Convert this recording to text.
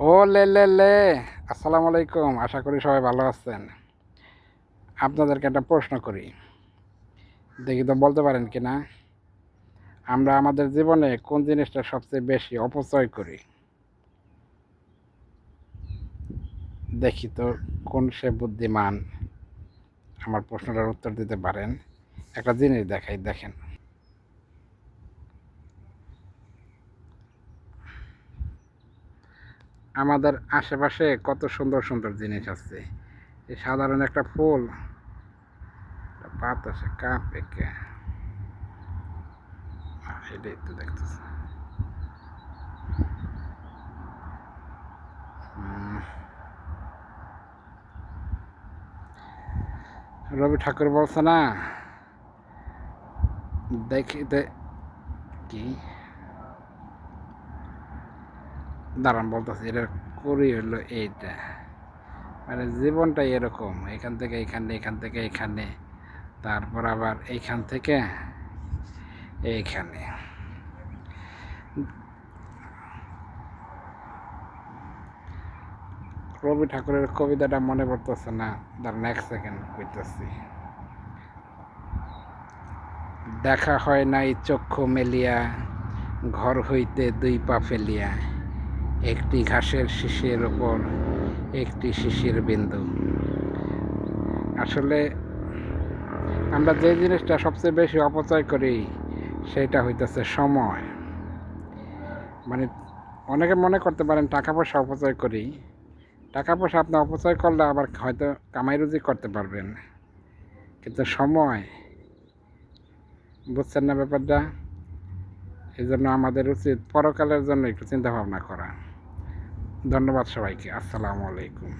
ও লে লে লে আসসালামু আলাইকুম। আশা করি সবাই ভালো আছেন। আপনাদেরকে একটা প্রশ্ন করি, দেখি তো বলতে পারেন কি না। আমরা আমাদের জীবনে কোন জিনিসটা সবচেয়ে বেশি অপচয় করি? দেখি তো কোন সে বুদ্ধিমান আমার প্রশ্নটার উত্তর দিতে পারেন। একটা জিনিস দেখাই, দেখেন। আমাদের আশেপাশে কত সুন্দর সুন্দর জিনিস আছে। এই সাধারণ একটা ফুল, বাতাসে কাঁপে কে, এটাই তো দেখতেছে। রবি ঠাকুর বলছে না, দেখিতে কি, দাঁড়ান বলতেছি, এটা করি হলো এইটা। মানে জীবনটাই এরকম, এখান থেকে এখানে, এখান থেকে এখানে, তারপর আবার এইখান থেকে এইখানে। রবি ঠাকুরের কবিতাটা মনে পড়তেছে না, দাঁড়ান এক সেকেন্ড কইতেছি। দেখা হয় নাই চক্ষু মেলিয়া, ঘর হইতে দুই পা ফেলিয়া, একটি ঘাসের শিশির ওপর একটি শিশির বিন্দু। আসলে আমরা যে জিনিসটা সবচেয়ে বেশি অপচয় করি সেটা হইতেছে সময়। মানে অনেকে মনে করতে পারেন টাকা পয়সা অপচয় করি। টাকা পয়সা আপনি অপচয় করলে আবার হয়তো কামাই রুজি করতে পারবেন, কিন্তু সময়, বুঝছেন না ব্যাপারটা? এই জন্য আমাদের উচিত পরকালের জন্য একটু চিন্তা ভাবনা করা। ধন্যবাদ সবাইকে। আসসালামু আলাইকুম।